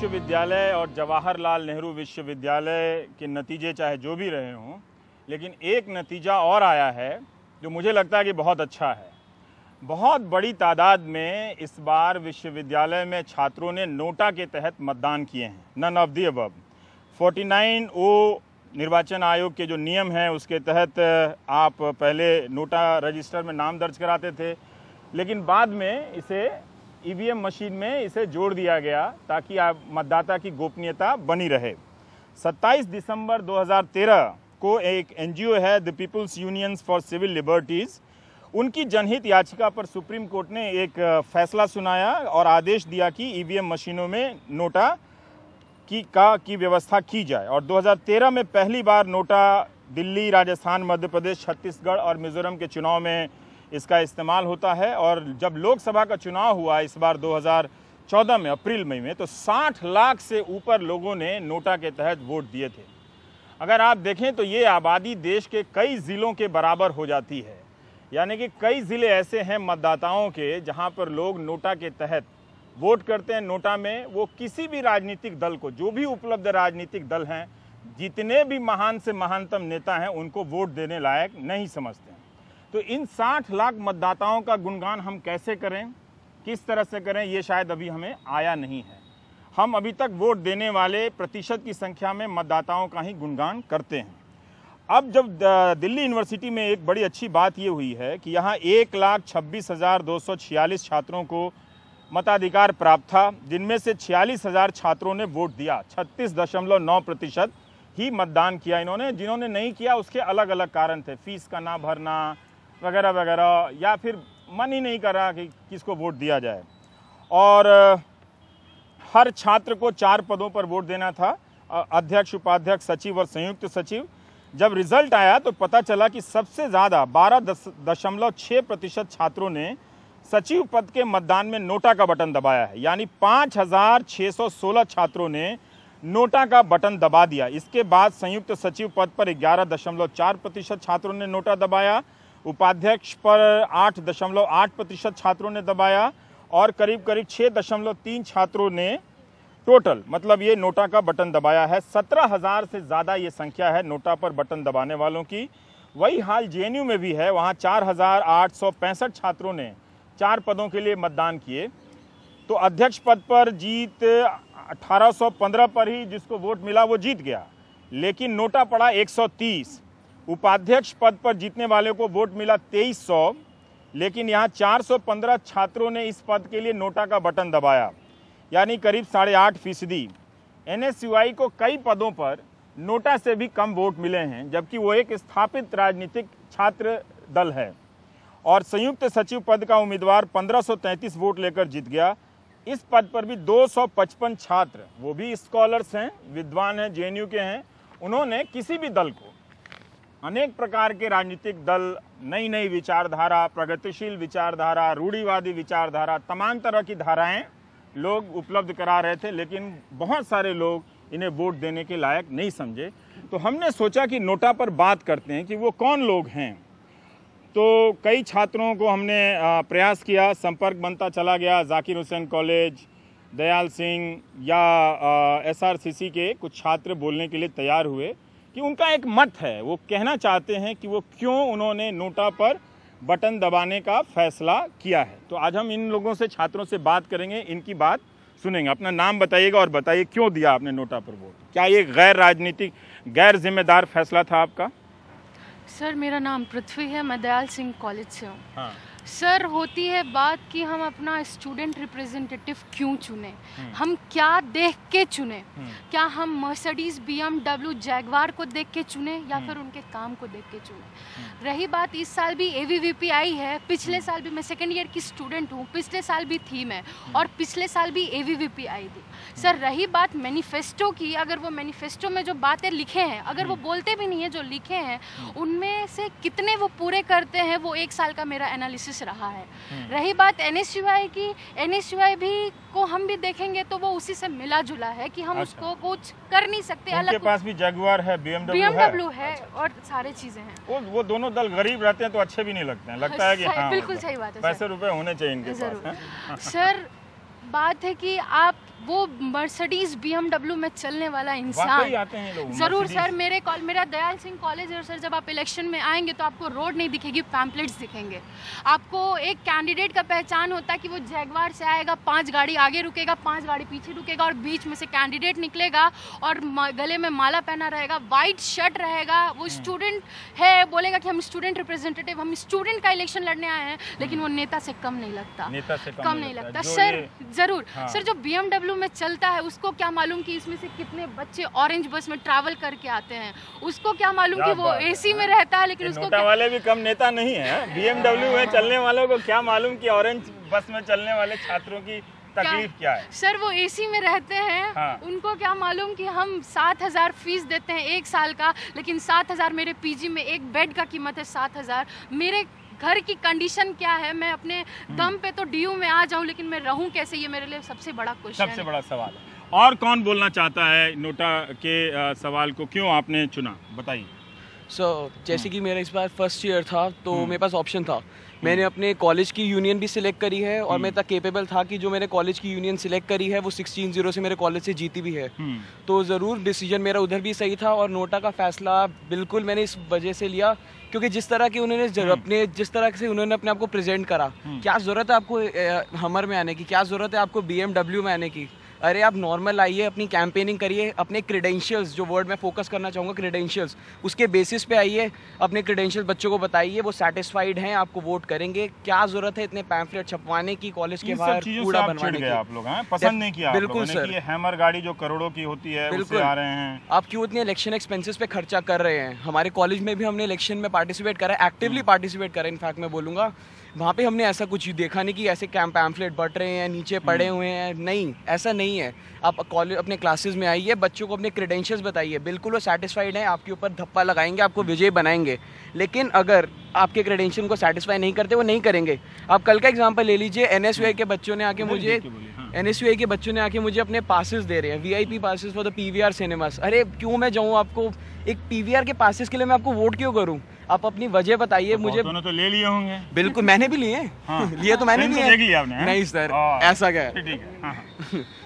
विश्वविद्यालय और जवाहरलाल नेहरू विश्वविद्यालय के नतीजे चाहे जो भी रहे हों, लेकिन एक नतीजा और आया है जो मुझे लगता है कि बहुत अच्छा है। बहुत बड़ी तादाद में इस बार विश्वविद्यालय में छात्रों ने नोटा के तहत मतदान किए हैं। None of the above 49O निर्वाचन आयोग के जो नियम हैं उसके तहत आप पहले नोटा रजिस्टर में नाम दर्ज कराते थे, लेकिन बाद में इसे ईवीएम मशीन में इसे जोड़ दिया गया ताकि आप मतदाता की गोपनीयता बनी रहे। 27 दिसंबर 2013 को एक एनजीओ है the People's Unions for Civil Liberties, उनकी जनहित याचिका पर सुप्रीम कोर्ट ने एक फैसला सुनाया और आदेश दिया कि ईवीएम मशीनों में नोटा की व्यवस्था की जाए। और 2013 में पहली बार नोटा दिल्ली, राजस्थान, मध्य प्रदेश, छत्तीसगढ़ और मिजोरम के चुनाव में इसका इस्तेमाल होता है। और जब लोकसभा का चुनाव हुआ इस बार 2014 में अप्रैल मई में, तो 60 लाख से ऊपर लोगों ने नोटा के तहत वोट दिए थे। अगर आप देखें तो ये आबादी देश के कई ज़िलों के बराबर हो जाती है, यानी कि कई ज़िले ऐसे हैं मतदाताओं के जहां पर लोग नोटा के तहत वोट करते हैं। नोटा में वो किसी भी राजनीतिक दल को, जो भी उपलब्ध राजनीतिक दल हैं, जितने भी महान से महानतम नेता हैं, उनको वोट देने लायक नहीं समझते हैं। तो इन 60 लाख मतदाताओं का गुणगान हम कैसे करें, किस तरह से करें, ये शायद अभी हमें आया नहीं है। हम अभी तक वोट देने वाले प्रतिशत की संख्या में मतदाताओं का ही गुणगान करते हैं। अब जब दिल्ली यूनिवर्सिटी में एक बड़ी अच्छी बात ये हुई है कि यहाँ 1,26,246 छात्रों को मताधिकार प्राप्त था, जिनमें से 46,000 छात्रों ने वोट दिया। 36.9% ही मतदान किया इन्होंने। जिन्होंने नहीं किया उसके अलग अलग कारण थे, फीस का ना भरना वगैरह वगैरह, या फिर मन ही नहीं कर रहा कि किसको वोट दिया जाए। और हर छात्र को 4 पदों पर वोट देना था, अध्यक्ष, उपाध्यक्ष, सचिव और संयुक्त सचिव। जब रिजल्ट आया तो पता चला कि सबसे ज़्यादा 12.6% छात्रों ने सचिव पद के मतदान में नोटा का बटन दबाया है, यानी 5,616 छात्रों ने नोटा का बटन दबा दिया। इसके बाद संयुक्त सचिव पद पर 11.4% छात्रों ने नोटा दबाया, उपाध्यक्ष पर 8.8% छात्रों ने दबाया और करीब करीब 6.3 छात्रों ने टोटल, मतलब ये नोटा का बटन दबाया है। 17,000 से ज़्यादा ये संख्या है नोटा पर बटन दबाने वालों की। वही हाल जेएनयू में भी है, वहाँ 4,865 छात्रों ने 4 पदों के लिए मतदान किए। तो अध्यक्ष पद पर जीत 1815 पर ही जिसको वोट मिला वो जीत गया, लेकिन नोटा पड़ा 130। उपाध्यक्ष पद पर जीतने वाले को वोट मिला 2300, लेकिन यहाँ 415 छात्रों ने इस पद के लिए नोटा का बटन दबाया, यानी करीब 8.5%। एनएसयूआई को कई पदों पर नोटा से भी कम वोट मिले हैं, जबकि वो एक स्थापित राजनीतिक छात्र दल है। और संयुक्त सचिव पद का उम्मीदवार 1533 वोट लेकर जीत गया। इस पद पर भी 255 छात्र, वो भी स्कॉलर्स हैं, विद्वान हैं, जेएनयू के हैं, उन्होंने किसी भी दल को, अनेक प्रकार के राजनीतिक दल, नई नई विचारधारा, प्रगतिशील विचारधारा, रूढ़िवादी विचारधारा, तमाम तरह की धाराएं लोग उपलब्ध करा रहे थे, लेकिन बहुत सारे लोग इन्हें वोट देने के लायक नहीं समझे। तो हमने सोचा कि नोटा पर बात करते हैं कि वो कौन लोग हैं। तो कई छात्रों को हमने प्रयास किया, संपर्क बनता चला गया। जाकिर हुसैन कॉलेज, दयाल सिंह या एसआरसीसी के कुछ छात्र बोलने के लिए तैयार हुए कि उनका एक मत है, वो कहना चाहते हैं कि वो क्यों उन्होंने नोटा पर बटन दबाने का फैसला किया है। तो आज हम इन लोगों से, छात्रों से बात करेंगे, इनकी बात सुनेंगे। अपना नाम बताइएगा और बताइए क्यों दिया आपने नोटा पर वोट। क्या ये गैर राजनीतिक, गैर जिम्मेदार फैसला था आपका? सर, मेरा नाम पृथ्वी है, मैं दयाल सिंह कॉलेज से हूँ। हाँ। सर, होती है बात कि हम अपना स्टूडेंट रिप्रेजेंटेटिव क्यों चुने, हम क्या देख के चुने, क्या हम मर्सिडीज, BMW, जैगवार को देख के चुने या फिर उनके काम को देख के चुने। रही बात, इस साल भी AVVP आई है, पिछले साल भी, मैं सेकेंड ईयर की स्टूडेंट हूँ, पिछले साल भी थी मैं, और पिछले साल भी AVVP आई थी। सर, रही बात मैनिफेस्टो की, अगर वो मैनिफेस्टो में जो बातें लिखे हैं, अगर वो बोलते भी नहीं है, जो लिखे हैं उनमें से कितने वो पूरे करते हैं, वो 1 साल का मेरा एनालिसिस रहा है। रही बात NSUI की, NSUI भी को हम भी देखेंगे तो वो उसी से मिला जुला है कि हम उसको कुछ कर नहीं सकते। उनके पास भी जगुआर है, BMW है और सारे चीजें हैं। वो दोनों दल गरीब रहते हैं तो अच्छे भी नहीं लगते हैं, लगता है कि बिल्कुल सही बात है, पैसे रुपए होने चाहिए इनके पास। सर, बात है कि आप वो मर्सिडीज BMW में चलने वाला वाकई इंसान। आते हैं लोग जरूर Mercedes? सर, मेरा दयाल सिंह कॉलेज है सर। जब आप इलेक्शन में आएंगे तो आपको रोड नहीं दिखेगी, पैम्पलेट्स दिखेंगे। आपको एक कैंडिडेट का पहचान होता है कि वो जैगवार से आएगा, 5 गाड़ी आगे रुकेगा, 5 गाड़ी पीछे रुकेगा और बीच में से कैंडिडेट निकलेगा और गले में माला पहना रहेगा, वाइट शर्ट रहेगा। वो स्टूडेंट है, बोलेगा कि हम स्टूडेंट रिप्रेजेंटेटिव, हम स्टूडेंट का इलेक्शन लड़ने आए हैं, लेकिन वो नेता से कम नहीं लगता, नेता से कम नहीं लगता जो सर। ये- जरूर हाँ। सर, जो BMW में चलता है उसको क्या मालूम कि इसमें से कितने बच्चे ऑरेंज बस में ट्रैवल करके आते हैं। उसको क्या मालूम क्या कि वो बात है, AC में रहता है, लेकिन ये उसको नोटा क्या वाले भी कम नेता नहीं है। BMW में चलने वालों को क्या मालूम कि ऑरेंज बस में चलने वाले छात्रों की तकलीफ क्या है। सर, वो AC में रहते हैं। हाँ। उनको क्या मालूम कि हम 7,000 फीस देते हैं 1 साल का, लेकिन 7,000 मेरे PG में एक बेड का कीमत है 7,000। मेरे घर की कंडीशन क्या है, मैं अपने दम पे तो DU में आ जाऊं, लेकिन मैं रहूं कैसे, ये मेरे लिए सबसे बड़ा क्वेश्चन सबसे है। बड़ा सवाल है। और कौन बोलना चाहता है नोटा के सवाल को क्यों आपने चुना, बताइए। जैसे कि मेरा इस बार फर्स्ट ईयर था तो मेरे पास ऑप्शन था। मैंने अपने कॉलेज की यूनियन भी सिलेक्ट करी है और मैं इतना केपेबल था कि जो मैंने कॉलेज की यूनियन सिलेक्ट करी है वो 16-0 से मेरे कॉलेज से जीती भी है। तो ज़रूर डिसीजन मेरा उधर भी सही था और नोटा का फैसला बिल्कुल मैंने इस वजह से लिया क्योंकि जिस तरह से उन्होंने अपने आप को प्रेजेंट करा। क्या ज़रूरत है आपको हमर में आने की, क्या ज़रूरत है आपको BMW में आने की? अरे आप नॉर्मल आइए, अपनी कैंपेनिंग करिए, अपने क्रेडेंशियल्स, जो वर्ड मैं फोकस करना चाहूँगा क्रेडेंशियल्स, उसके बेसिस पे आइए, अपने क्रेडेंशियल बच्चों को बताइए, वो सेटिस्फाइड हैं, आपको वोट करेंगे। क्या जरूरत है इतने पैम्फलेट छपवाने की, कॉलेज के बाहर कूड़ा बनवाने की? आप लोग हैं पसंद नहीं किया बिल्कुल आप लोगों ने सर। कि ये हैमर गाड़ी जो करोड़ों की होती है उससे आ रहे हैं। आप क्यों इतने इलेक्शन एक्सपेंसेस पे खर्चा कर रहे हैं? हमारे कॉलेज में भी हमने इलेक्शन में पार्टिसिपेट करा है, एक्टिवली पार्टिसिपेट करा है। इनफैक्ट मैं बोलूँगा वहाँ पे हमने ऐसा कुछ देखा नहीं कि ऐसे कैंप पैम्फलेट बट रहे हैं, नीचे पड़े हुए हैं। नहीं, ऐसा नहीं है। आप कॉलेज अपने क्लासेस में आइए, बच्चों को अपने क्रेडेंशियल्स बताइए, बिल्कुल वो सेटिस्फाइड हैं, आपके ऊपर धप्पा लगाएंगे, आपको विजय बनाएंगे। लेकिन अगर आपके क्रेडेंशियल को सेटिस्फाई नहीं करते, वो नहीं करेंगे। आप कल का एग्जांपल ले लीजिए, NSUI के बच्चों ने आके मुझे अपने पासेस दे रहे हैं, VIP passes for the PVR cinemas. अरे क्यों मैं जाऊँ? आपको एक PVR के पासेस के लिए मैं आपको वोट क्यों करूँ? आप अपनी वजह बताइए मुझे। दोनों तो ले लिए होंगे। बिल्कुल, मैंने भी लिए। हाँ। लिए तो मैंने फिल्म लिए। देख लिया आपने, हैं? नहीं सर, ऐसा क्या है? ठीक है। हाँ, हाँ।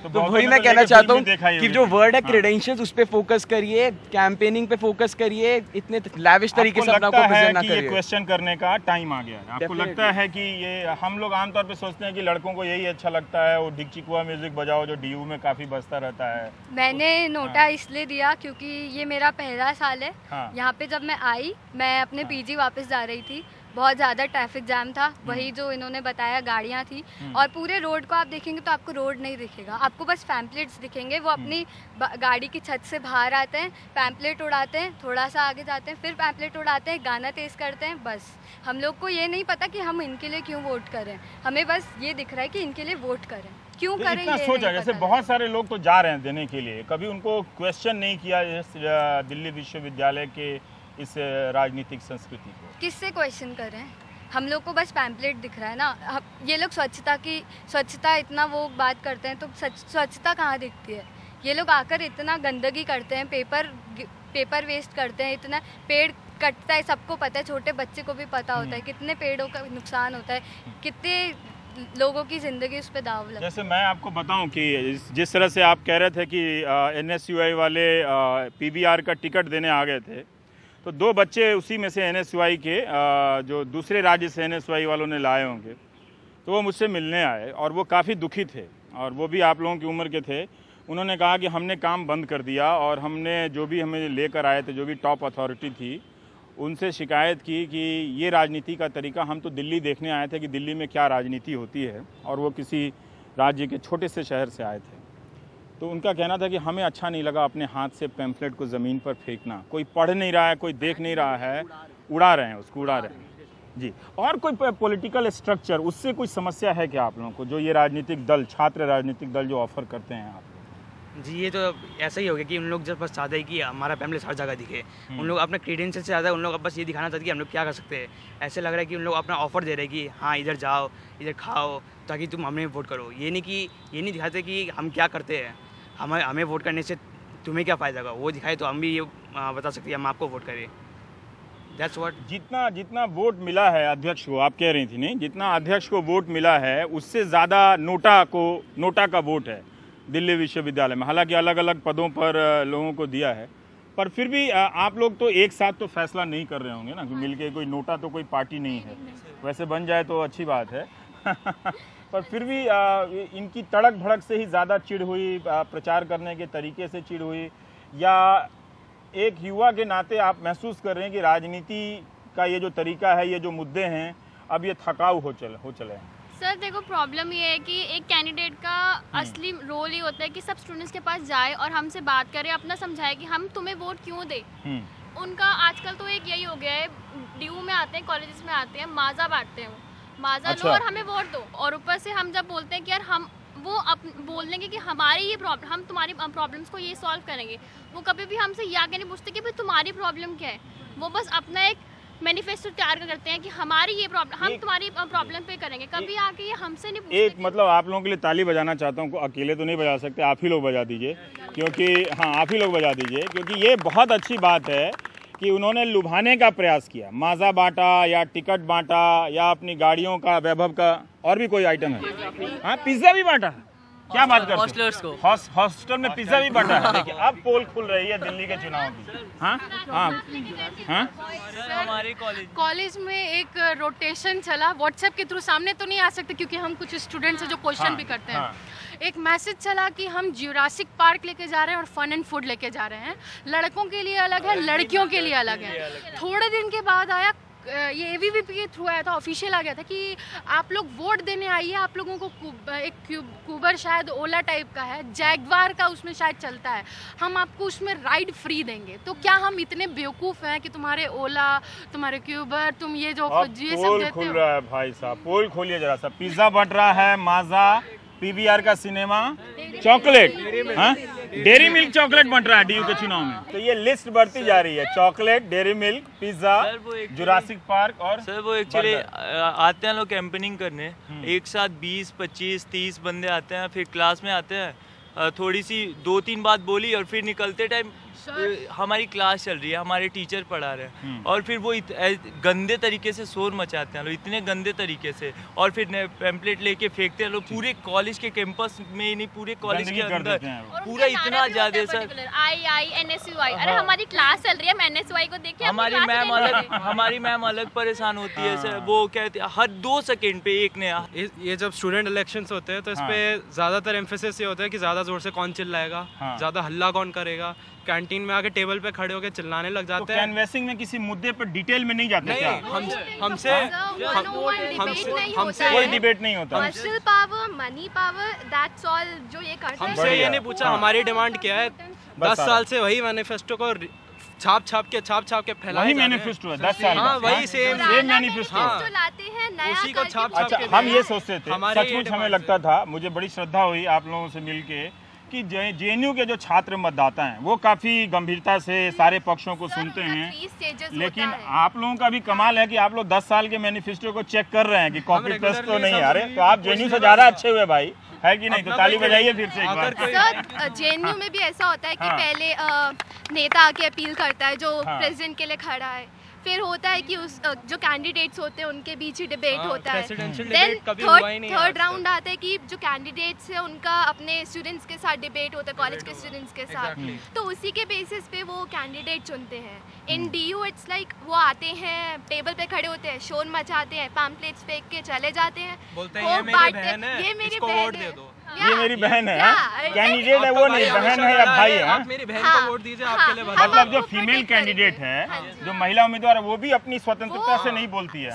तो बहुतों वही ने मैं तो कहना लेके चाहता फिल्म भी देखा ही हूँ कि होगी। जो वर्ड है हाँ। क्रेडेंशियल्स, उस पे फोकस करिए, कैंपेनिंग पे फोकस करिए, इतने लैविश तरीके से अपना लगता को प्रेजेंट ना है कि ये करिए। क्वेश्चन करने का टाइम आ गया है? आपको Definitely. लगता है कि ये हम लोग आमतौर पे सोचते हैं कि लड़कों को यही अच्छा लगता है, वो डिक्चिकुआ म्यूजिक बजाओ जो DU में काफी बजता रहता है। मैंने नोटा इसलिए दिया क्योंकि ये मेरा पहला साल है। हाँ। यहाँ पे जब मैं आई, मैं अपने PG वापस जा रही थी, बहुत ज़्यादा ट्रैफिक जाम था, वही जो इन्होंने बताया गाड़ियाँ थी, और पूरे रोड को आप देखेंगे तो आपको रोड नहीं दिखेगा, आपको बस पैम्पलेट्स दिखेंगे। वो अपनी गाड़ी की छत से बाहर आते हैं, पैम्पलेट उड़ाते हैं, थोड़ा सा आगे जाते हैं, फिर पैम्पलेट उड़ाते हैं, गाना तेज़ करते हैं, बस। हम लोग को ये नहीं पता कि हम इनके लिए क्यों वोट करें, हमें बस ये दिख रहा है कि इनके लिए वोट करें, क्यों तो करें इतना ये सोचा, नहीं जैसे पता बहुत सारे लोग तो जा रहे हैं देने के लिए, कभी उनको क्वेश्चन नहीं किया इस दिल्ली विश्वविद्यालय के इस राजनीतिक संस्कृति को? किससे क्वेश्चन कर रहे हैं? हम लोग को बस पैम्पलेट दिख रहा है ना। ये लोग स्वच्छता इतना वो बात करते हैं, तो स्वच्छता कहाँ दिखती है? ये लोग आकर इतना गंदगी करते हैं, पेपर वेस्ट करते हैं, इतना पेड़ कटता है, सबको पता है, छोटे बच्चे को भी पता होता है कितने पेड़ों का नुकसान होता है, कितने लोगों की ज़िंदगी उस पर दाव लगती है। जैसे मैं आपको बताऊं कि जिस तरह से आप कह रहे थे कि NSUI वाले PVR का टिकट देने आ गए थे, तो 2 बच्चे उसी में से NSUI के जो दूसरे राज्य से NSUI वालों ने लाए होंगे, तो वो मुझसे मिलने आए और वो काफ़ी दुखी थे, और वो भी आप लोगों की उम्र के थे। उन्होंने कहा कि हमने काम बंद कर दिया और हमने जो भी हमें लेकर आए थे, जो भी टॉप अथॉरिटी थी, उनसे शिकायत की कि ये राजनीति का तरीका, हम तो दिल्ली देखने आए थे कि दिल्ली में क्या राजनीति होती है, और वो किसी राज्य के छोटे से शहर से आए थे। तो उनका कहना था कि हमें अच्छा नहीं लगा अपने हाथ से पैम्फलेट को ज़मीन पर फेंकना। कोई पढ़ नहीं रहा है, कोई देख नहीं रहा है, उड़ा रहे हैं उसको, उड़ा रहे हैं जी। और कोई पॉलिटिकल स्ट्रक्चर, उससे कोई समस्या है क्या आप लोगों को, जो ये राजनीतिक दल, छात्र राजनीतिक दल जो ऑफर करते हैं आप? जी, ये तो ऐसा ही हो गया कि उन लोग जब बस चाहते हैं कि हमारा पैम्पलेट हर जगह दिखे। उन लोग अपने क्रेडेंशियल से ज़्यादा उन लोग बस ये दिखाना चाहते हैं कि हम लोग क्या कर सकते हैं। ऐसे लग रहा है कि उन लोग अपना ऑफर दे रहे हैं कि हाँ इधर जाओ, इधर खाओ, ताकि तुम हमें वोट करो। ये नहीं दिखाते कि हम क्या करते हैं, हमें वोट करने से तुम्हें क्या फ़ायदा होगा, वो दिखाए तो हम भी ये बता सकते हैं हम आपको वोट करें। That's what. जितना वोट मिला है अध्यक्ष को, आप कह रही थी नहीं, जितना अध्यक्ष को वोट मिला है उससे ज़्यादा नोटा का वोट है। दिल्ली विश्वविद्यालय में। हालांकि अलग अलग पदों पर लोगों को दिया है, पर फिर भी आप लोग तो एक साथ तो फैसला नहीं कर रहे होंगे ना कि मिलके, कोई नोटा तो कोई पार्टी नहीं है, वैसे बन जाए तो अच्छी बात है पर फिर भी इनकी तड़क भड़क से ही ज़्यादा चिढ़ हुई, प्रचार करने के तरीके से चिढ़ हुई, या एक युवा के नाते आप महसूस कर रहे हैं कि राजनीति का ये जो तरीका है, ये जो मुद्दे हैं, अब ये थकाऊ हो चले हैं? सर देखो, प्रॉब्लम ये है कि एक कैंडिडेट का असली रोल ये होता है कि सब स्टूडेंट्स के पास जाए और हमसे बात करे, अपना समझाए कि हम तुम्हें वोट क्यों दें। उनका आजकल तो एक यही हो गया है, ड्यू में आते हैं, कॉलेजेस में आते हैं, माजा बांटते हैं, माजा लो और हमें वोट दो। और ऊपर से हम जब बोलते हैं कि यार हम वो बोल देंगे कि हमारी ये प्रॉब्लम, हम तुम्हारी प्रॉब्लम्स को ये सॉल्व करेंगे, वो कभी भी हमसे ये आके नहीं पूछते कि भाई तुम्हारी प्रॉब्लम क्या है। वो बस अपना एक मैनिफेस्टो तैयार करते हैं कि हमारी ये प्रॉब्लम, हम तुम्हारी प्रॉब्लम पे करेंगे, कभी आके ये हमसे नहीं पूछते। एक मतलब आप लोगों के लिए ताली बजाना चाहता हूँ, अकेले तो नहीं बजा सकते, आप ही लोग बजा दीजिए, क्योंकि हाँ आप ही लोग बजा दीजिए, क्योंकि ये बहुत अच्छी बात है कि उन्होंने लुभाने का प्रयास किया। माजा बांटा या टिकट बांटा या अपनी गाड़ियों का, वैभव का, और भी कोई आइटम है, हाँ पिज्ज़ा भी बांटा। क्या बात करते हैं? हॉस्टलर्स को हॉस्टल में पिज्ज़ा भी बांटा है। देखिए अब पोल खुल रही है दिल्ली के चुनाव की। हाँ हाँ हाँ हमारे कॉलेज में एक रोटेशन चला, व्हाट्सएप के थ्रू, सामने तो नहीं आ सकते क्योंकि हम कुछ स्टूडेंट्स हैं जो क्वेश्चन भी करते हैं। एक मैसेज चला कि हम जुरासिक पार्क लेके जा रहे हैं और फन एंड फूड लेके जा रहे हैं, लड़कों के लिए अलग है, लड़कियों के लिए अलग है। थोड़े दिन के बाद आया, ये एवीवीपी के थ्रू आया था, ऑफिशियल आ गया था कि आप लोग वोट देने आइए, आप लोगों को एक कूबर शायद ओला टाइप का है, जैगवार का उसमें शायद चलता है, हम आपको उसमें राइड फ्री देंगे। तो क्या हम इतने बेवकूफ़ हैं कि तुम्हारे ओला, तुम्हारे क्यूबर, तुम ये जो ये सब देते हो? खुल रहा है भाई साहब, पोल खोलिए जरा सा। पिज्ज़ा बट रहा है, माजा, पीवीआर का सिनेमा, चॉकलेट, हाँ डेयरी मिल्क चॉकलेट बन रहा है डीयू के चुनाव में। तो ये लिस्ट बढ़ती जा रही है, chocolate, dairy milk, pizza, Jurassic park और सर वो एक्चुअली आते हैं लोग कैंपेनिंग करने, एक साथ 20, 25, 30 बंदे आते हैं, फिर क्लास में आते हैं, थोड़ी सी 2-3 बात बोली और फिर निकलते टाइम हमारी क्लास चल रही है, हमारे टीचर पढ़ा रहे हैं, और फिर वो गंदे तरीके से शोर मचाते हैं लोग, इतने गंदे तरीके से, और फिर पैम्पलेट लेके फेंकते हैं लोग पूरे कॉलेज के कैंपस में, नहीं पूरे कॉलेज के अंदर, पूरा इतना ज्यादा सर। NSUI, अरे हमारी क्लास चल रही है, हम NSUI को देख के हमारी मैम अलग परेशान होती है सर। वो कहते हैं हर 2 सेकंड पे एक नया। ये जब स्टूडेंट इलेक्शंस होते हैं तो इस पे ज्यादातर एम्फेसिस ये होता है कि ज्यादा जोर से कौन चिल्लाएगा, ज्यादा हल्ला कौन करेगा, कैंटीन में आके टेबल पे खड़े होकर चिल्लाने लग जाते हैं। कैनवैसिंग में किसी मुद्दे पर डिटेल में नहीं जाते क्या? हमसे कोई डिबेट नहीं होता। Muscle power, money power, that's all जो ये करते हैं। हमसे ये नहीं पूछा हमारी डिमांड क्या है। 10 साल से वही मैनिफेस्टो को छाप के फैलाया। वही मैनिफेस्टो है 10 साल। हाँ वही सेम मैनिफेस्टो लाते हैं नया, उसी को छाप अच्छा, के। हम ये सोचते थे, सचमुच हमें लगता था, मुझे बड़ी श्रद्धा हुई आप लोगों से मिलके कि जेएनयू के जो छात्र मतदाता हैं वो काफ़ी गंभीरता से सारे पक्षों को सुनते हैं, लेकिन आप लोगों का भी कमाल है कि आप लोग 10 साल के मैनिफेस्टो को चेक कर रहे हैं कि कॉपी पेस्ट तो नहीं है। अरे तो आप जेएनयू से ज़्यादा अच्छे हुए भाई, है कि नहीं? तो ताली बजाइए फिर से एक बार। सर जेएनयू में भी ऐसा होता है कि पहले नेता आके अपील करता है जो प्रेसिडेंट के लिए खड़ा है, फिर होता है कि उस जो कैंडिडेट्स होते हैं उनके बीच ही डिबेट होता है। देन थर्ड राउंड आता है कि जो कैंडिडेट्स हैं उनका अपने स्टूडेंट्स के साथ डिबेट होता है, कॉलेज के स्टूडेंट्स के साथ। तो उसी के बेसिस पे वो कैंडिडेट चुनते हैं। इन डीयू इट्स लाइक वो आते हैं, टेबल पे खड़े होते हैं, शोर मचाते हैं, पैम्पलेट्स फेंक के चले जाते हैं, ये मेरी बहन है, ये मेरी इसको बहन वोट है, दे दो। ये मेरी बहन है, कैंडिडेट है वो नहीं, बहन है या भाई है। आप मेरी बहन को वोट दीजिए, आपके लिए मतलब जो फीमेल कैंडिडेट है, जो महिला उम्मीदवार है, वो भी अपनी स्वतंत्रता से नहीं बोलती है,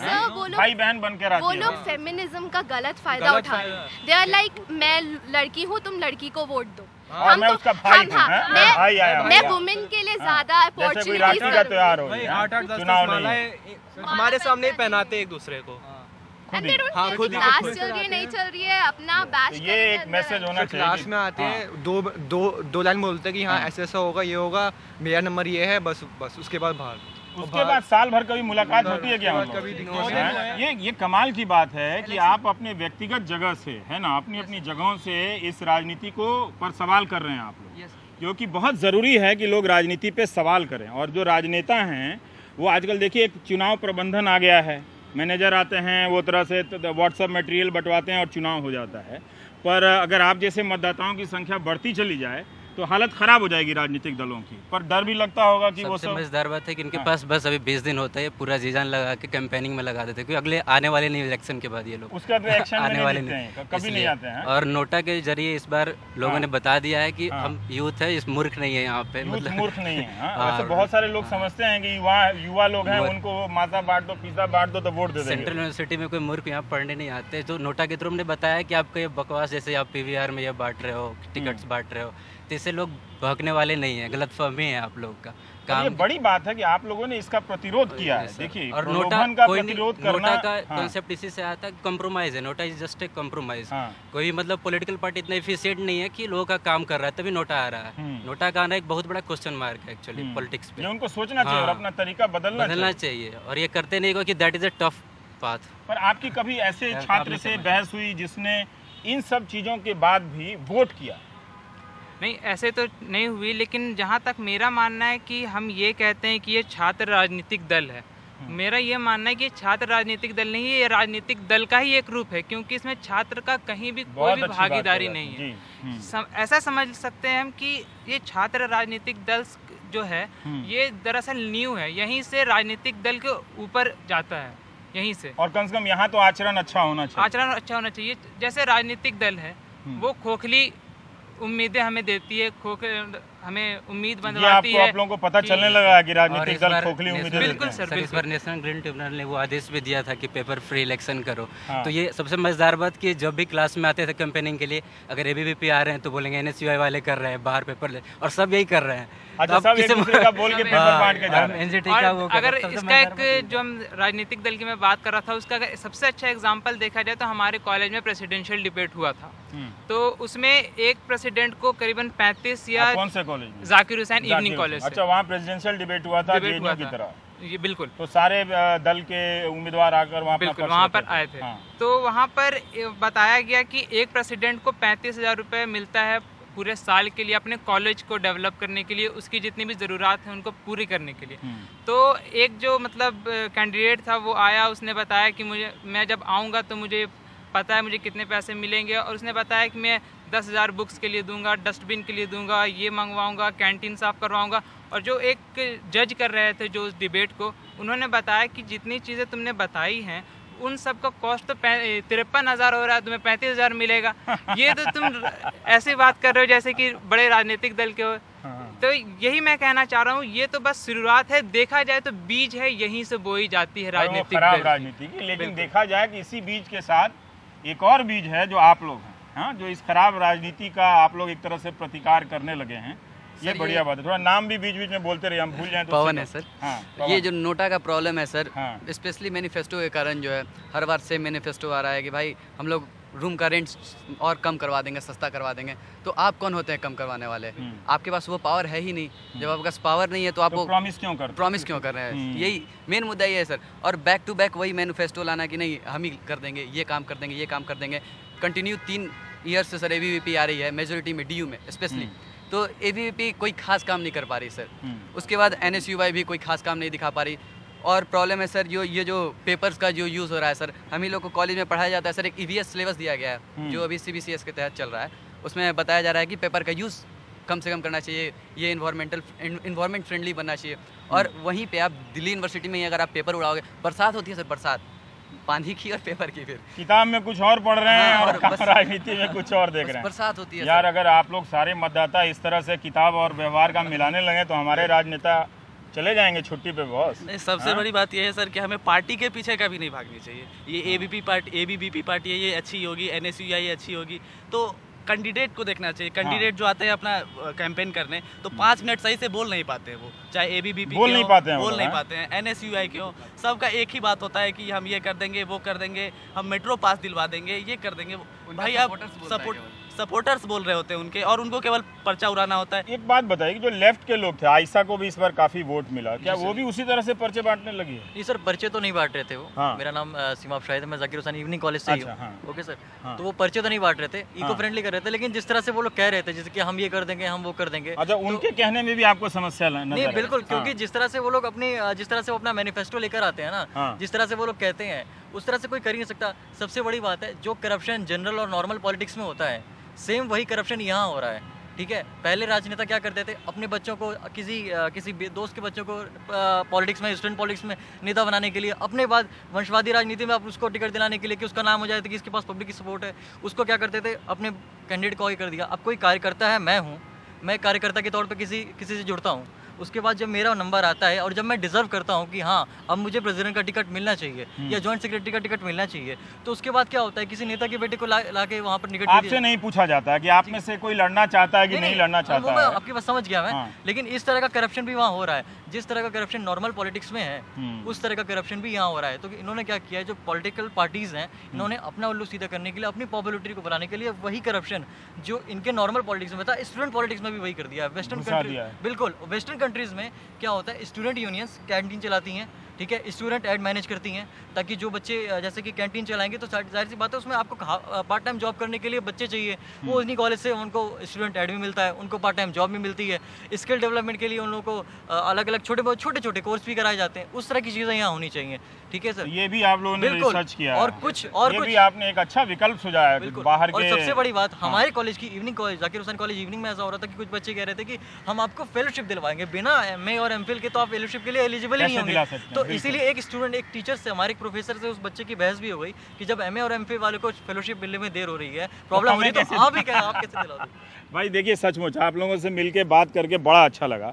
भाई बहन बन के रहती है। वो लोग फेमिनिज्म का गलत फायदा उठा रहे हैं। दे आर लाइक मैं लड़की हूँ, तुम लड़की को वोट दो। मैं उसका भाई हूँ, मैं भाई आया, मैं वुमेन के लिए ज्यादा जैसे कोई राखी का त्योहार हो, 8-10 चुनाव हमारे सामने ही पहनाते एक दूसरे को। खुद क्लास चल रही है, नहीं चल रही है, अपना बैच। ये एक मैसेज होना चाहिए। क्लास में आते हैं, दो लाइन बोलते हैं कि हाँ ऐसा होगा, ये होगा, मेरा नंबर ये है, बस उसके बाद बाहर। उसके बाद साल भर कभी मुलाकात होती है क्या? ये कमाल की बात है कि आप अपने व्यक्तिगत जगह से, है ना, अपनी अपनी जगहों से इस राजनीति को पर सवाल कर रहे हैं आप लोग, क्योंकि बहुत ज़रूरी है कि लोग राजनीति पे सवाल करें। और जो राजनेता हैं वो आजकल देखिए एक चुनाव प्रबंधन आ गया है, मैनेजर आते हैं, वो तरह से व्हाट्सएप मटेरियल बंटवाते हैं और चुनाव हो जाता है। पर अगर आप जैसे मतदाताओं की संख्या बढ़ती चली जाए तो हालत खराब हो जाएगी राजनीतिक दलों की। पर डर भी लगता होगा कि वो सबसे सब मजेदार बात है कि इनके पास बस अभी 20 दिन होता है, पूरा जीजान लगा के कैंपेनिंग में लगा देते हैं, क्योंकि अगले आने वाले नहीं इलेक्शन के बाद ये लोग उसका रिएक्शन आने नहीं वाले दिखते नहीं, हैं, कभी नहीं इसलिए। आते हैं। और नोटा के जरिए इस बार लोगों हाँ। ने बता दिया है कि हाँ। हम यूथ है, इस मूर्ख नहीं है यहाँ पे, यूथ मूर्ख नहीं है। हाँ, हाँ, वैसे बहुत सारे लोग समझते हैं कि युवा लोग हैं, उनको माजा बांट दो, पिज्जा बांट दो तो वोट दे देंगे। सेंट्रल यूनिवर्सिटी में कोई मूर्ख यहाँ पढ़ने नहीं आते। जो नोटा के थ्रू हमने बताया कि आपका ये बकवास, जैसे आप पीवीआर में ये बांट रहे हो, टिकट्स बांट रहे हो, तो इससे लोग भगने वाले नहीं है, गलतफहमी है आप लोग का ये बड़ी बात है कि आप लोगों ने इसका प्रतिरोध किया है। देखिए, और प्रलोभन का प्रतिरोध करना, नोटा का हाँ। कॉन्सेप्ट इसी से आता है, कॉम्प्रोमाइज है। NOTA is just a compromise. हाँ। कोई मतलब पॉलिटिकल पार्टी इतना एफिशिएंट नहीं है कि लोगों का काम कर रहा है तभी नोटा आ रहा है। नोटा का आना एक बहुत बड़ा क्वेश्चन मार्क है एक्चुअली पॉलिटिक्स पे। उनको सोचना चाहिए और अपना तरीका बदलना चाहिए, और ये करते नहीं क्योंकि that is a tough path. पर आपकी कभी ऐसे छात्र से बहस हुई जिसने इन सब चीजों के बाद भी वोट किया? नहीं, ऐसे तो नहीं हुई, लेकिन जहाँ तक मेरा मानना है कि हम ये कहते हैं कि ये छात्र राजनीतिक दल है, मेरा ये मानना है कि छात्र राजनीतिक दल नहीं है, ये राजनीतिक दल का ही एक रूप है, क्योंकि इसमें छात्र का कहीं भी कोई भी भागीदारी नहीं है। ऐसा समझ सकते हैं हम कि ये छात्र राजनीतिक दल जो है ये दरअसल न्यू है, यहीं से राजनीतिक दल के ऊपर जाता है, यहीं से। और कम से कम यहाँ तो आचरण अच्छा होना चाहिए। आचरण अच्छा होना चाहिए। जैसे राजनीतिक दल है वो खोखली उम्मीदें हमें देती है, हमें उम्मीद बंधवाती है। आप लोगों को पता चलने लगा है कि राजनीतिक दल खोखली उम्मीदें देते हैं। बिल्कुल सर, इस बार नेशनल ग्रीन ट्रिब्यूनल ने वो आदेश भी दिया था कि पेपर फ्री इलेक्शन करो। तो ये सबसे मजेदार बात कि जब भी क्लास में आते थे कैंपेनिंग के लिए, अगर एबीवीपी आ रहे हैं तो बोलेंगे एनएसयूआई वाले कर रहे हैं बाहर पेपर ले, और सब यही कर रहे हैं। अच्छा, सब एक दूसरे का बोल के पेपर बांट के जा रहे हैं। एनजीटी का वो अगर इसका एक जो हम राजनीतिक दल की मैं बात कर रहा था, उसका अगर सबसे अच्छा एग्जांपल देखा जाए तो हमारे कॉलेज में प्रेसिडेंशियल डिबेट हुआ था। तो उसमें एक प्रेसिडेंट को करीबन 35 या कौन से college? Zakir Hussain evening college. अच्छा, वहाँ प्रेसिडेंशियल डिबेट हुआ था जेएनयू की तरह। ये बिल्कुल। तो सारे दल के उम्मीदवार आकर वहाँ पर आए थे। तो वहाँ पर बताया गया कि एक प्रेसिडेंट को 35,000 रुपये मिलता है पूरे साल के लिए अपने कॉलेज को डेवलप करने के लिए, उसकी जितनी भी ज़रूरत है उनको पूरी करने के लिए। तो एक जो मतलब कैंडिडेट था वो आया, उसने बताया कि मैं जब आऊँगा तो मुझे पता है मुझे कितने पैसे मिलेंगे, और उसने बताया कि मैं 10,000 बुक्स के लिए दूंगा, डस्टबिन के लिए दूंगा, ये मंगवाऊंगा, कैंटीन साफ़ करवाऊंगा। और जो एक जज कर रहे थे जो उस डिबेट को, उन्होंने बताया कि जितनी चीज़ें तुमने बताई हैं उन सब का कॉस्ट तो 53,000 हो रहा है, तुम्हें 35,000 मिलेगा। ये तो तुम ऐसी बात कर रहे हो जैसे कि बड़े राजनीतिक दल के हो। तो यही मैं कहना चाह रहा हूँ, ये तो बस शुरुआत है, देखा जाए तो बीज है, यहीं से बोई जाती है राजनीतिक राजनीति की। लेकिन देखा जाए कि इसी बीज के साथ एक और बीज है जो आप लोग हैं, हाँ, जो इस खराब राजनीति का आप लोग एक तरह से प्रतिकार करने लगे हैं। ये बढ़िया बात है। थोड़ा नाम भी बीच बीच में बोलते रहिए, हम भूल जाएं तो। पवन है सर। हाँ, ये जो नोटा का प्रॉब्लम है सर, स्पेशली मैनिफेस्टो के कारण जो है, हर बार सेम मैनिफेस्टो आ रहा है कि भाई हम लोग रूम का रेंट और कम करवा देंगे, सस्ता करवा देंगे। तो आप कौन होते हैं कम करवाने वाले? आपके पास वो पावर है ही नहीं। जब आपके पास पावर नहीं है तो आप वो प्रॉमिस क्यों कर रहे हैं? यही मेन मुद्दा ये है सर। और बैक टू बैक वही मैनिफेस्टो लाना कि नहीं हम ही कर देंगे, ये काम कर देंगे, ये काम कर देंगे। कंटिन्यू 3 ईयर से सर एबीवीपी आ रही है मेजोरिटी में, डीयू में स्पेशली। तो एबीवीपी कोई खास काम नहीं कर पा रही सर। उसके बाद एनएसयूआई भी कोई खास काम नहीं दिखा पा रही। और प्रॉब्लम है सर ये जो पेपर्स का जो यूज़ हो रहा है सर, हम ही लोग को कॉलेज में पढ़ाया जाता है सर। एक ईवीएस सिलेबस दिया गया है जो अभी सीबीसीएस के तहत चल रहा है। उसमें बताया जा रहा है कि पेपर का यूज़ कम से कम करना चाहिए, ये इन्वायरमेंट फ्रेंडली बनना चाहिए। और वहीं पे आप दिल्ली यूनिवर्सिटी में ही अगर आप पेपर उड़ाओगे, बरसात होती है सर, बरसात पानी की और पेपर की, फिर किताब में कुछ और पढ़ रहे हैं और राजनीति में कुछ और देख रहे हैं। बरसात होती है यार। अगर आप लोग सारे मतदाता इस तरह से किताब और व्यवहार का मिलाने लगे तो हमारे राजनेता चले जाएंगे छुट्टी पे बॉस। नहीं, सबसे बड़ी बात यह है सर कि हमें पार्टी के पीछे कभी नहीं भागनी चाहिए। ये एबीवीपी पार्टी है, ये अच्छी होगी, एनएसयूआई अच्छी होगी, तो कैंडिडेट को देखना चाहिए। कैंडिडेट जो आते हैं अपना कैंपेन करने, तो 5 मिनट सही से बोल नहीं पाते हैं वो, चाहे एबीवीपी बोल नहीं पाते हैं, एनएसयूआई के हो। सबका एक ही बात होता है कि हम ये कर देंगे, वो कर देंगे, हम मेट्रो पास दिलवा देंगे, ये कर देंगे। भाई आप सपोर्टर्स बोल रहे होते हैं उनके, और उनको केवल पर्चा उड़ाना होता है। एक बात बताइए कि जो लेफ्ट के लोग थे, आयशा को भी इस बार काफी वोट मिला, क्या वो भी उसी तरह से पर्चे बांटने लगी है? नहीं सर, पर्चे तो नहीं बांट रहे थे वो। मेरा नाम सीमा शाहिद है, मैं जाकिर हुसैन इवनिंग कॉलेज से ही हूँ। ओके सर, तो वो पर्चे तो नहीं बांट रहे थे, इको फ्रेंडली कर रहे थे। लेकिन जिस तरह से वो लोग कह रहे थे जैसे कि हम ये कर देंगे, हम वो कर देंगे। अच्छा, उनके कहने में भी आपको समस्या नहीं? बिल्कुल, क्योंकि जिस तरह से वो लोग अपनी जिस तरह से वो अपना मैनिफेस्टो लेकर आते हैं ना, जिस तरह से वो लोग कहते हैं, उस तरह से कोई कर ही नहीं सकता। सबसे बड़ी बात है, जो करप्शन जनरल और नॉर्मल पॉलिटिक्स में होता है, सेम वही करप्शन यहाँ हो रहा है, ठीक है। पहले राजनेता क्या करते थे, अपने बच्चों को किसी दोस्त के बच्चों को पॉलिटिक्स में, स्टूडेंट पॉलिटिक्स में नेता बनाने के लिए, अपने बाद वंशवादी राजनीति में आप उसको टिकट दिलाने के लिए कि उसका नाम हो जाए तो कि इसके पास पब्लिक की सपोर्ट है, उसको क्या करते थे, अपने कैंडिडेट को ही कर दिया। अब कोई कार्यकर्ता है, मैं कार्यकर्ता के तौर पर किसी से जुड़ता हूँ, उसके बाद जब मेरा नंबर आता है और जब मैं डिजर्व करता हूँ कि हाँ अब मुझे प्रेसिडेंट का टिकट मिलना चाहिए या जॉइंट सेक्रेटरी का टिकट मिलना चाहिए, तो उसके बाद क्या होता है, किसी नेता के बेटे को ला के वहाँ पर टिकट आपसे नहीं पूछा जाता है कि आप में से कोई लड़ना चाहता है कि नहीं लड़ना चाहता है। आपकी बात समझ गया मैं, लेकिन इस तरह का करप्शन भी वहाँ हो रहा है। जिस तरह का करप्शन नॉर्मल पॉलिटिक्स में है, उस तरह का करप्शन भी यहाँ हो रहा है। तो इन्होंने क्या किया है, जो पॉलिटिकल पार्टीज हैं, इन्होंने अपना उल्लू सीधा करने के लिए, अपनी पॉपुलरिटी को बनाने के लिए वही करप्शन जो इनके नॉर्मल पॉलिटिक्स में था, स्टूडेंट पॉलिटिक्स में भी वही कर दिया है। वेस्टर्न कंट्रीज, बिल्कुल वेस्टर्न कंट्रीज में क्या होता है, स्टूडेंट यूनियंस कैंटीन चलाती हैं, ठीक है, स्टूडेंट एड मैनेज करती हैं, ताकि जो बच्चे जैसे कि कैंटीन चलाएंगे तो जाहिर सी बात है उसमें आपको पार्ट टाइम जॉब करने के लिए बच्चे चाहिए, वो उन्हीं कॉलेज से उनको स्टूडेंट एड भी मिलता है, उनको पार्ट टाइम जॉब भी मिलती है, स्किल डेवलपमेंट के लिए उन लोगों को अलग अलग छोटे कोर्स भी कराए जाते हैं। उस तरह की चीज़ें यहाँ होनी चाहिए, ठीक है सर। ये भी आप लोगों ने रिसर्च किया और कुछ भी आपने एक अच्छा विकल्प सुझाया बाहर के। और सबसे बड़ी बात, हमारे कॉलेज की evening college, Zakir Hussain college evening में ऐसा हो रहा था कि कुछ बच्चे कह रहे थे कि हम आपको फेलोशिप दिलवाएंगे, बिना MA और MPhil के तो आप फेलोशिप के लिए एलिजिबल ही नहीं होंगे। तो इसीलिए एक स्टूडेंट, एक टीचर से, हमारे एक प्रोफेसर से उस बच्चे की बहस भी हो गई कि जब MA और MPhil वाले को फेलोशिप मिलने में देर हो रही है, प्रॉब्लम हो रही है, तो आप कैसे दिलाओगे। भाई देखिए, सचमुच आप लोगों से मिलके बात करके बड़ा अच्छा लगा।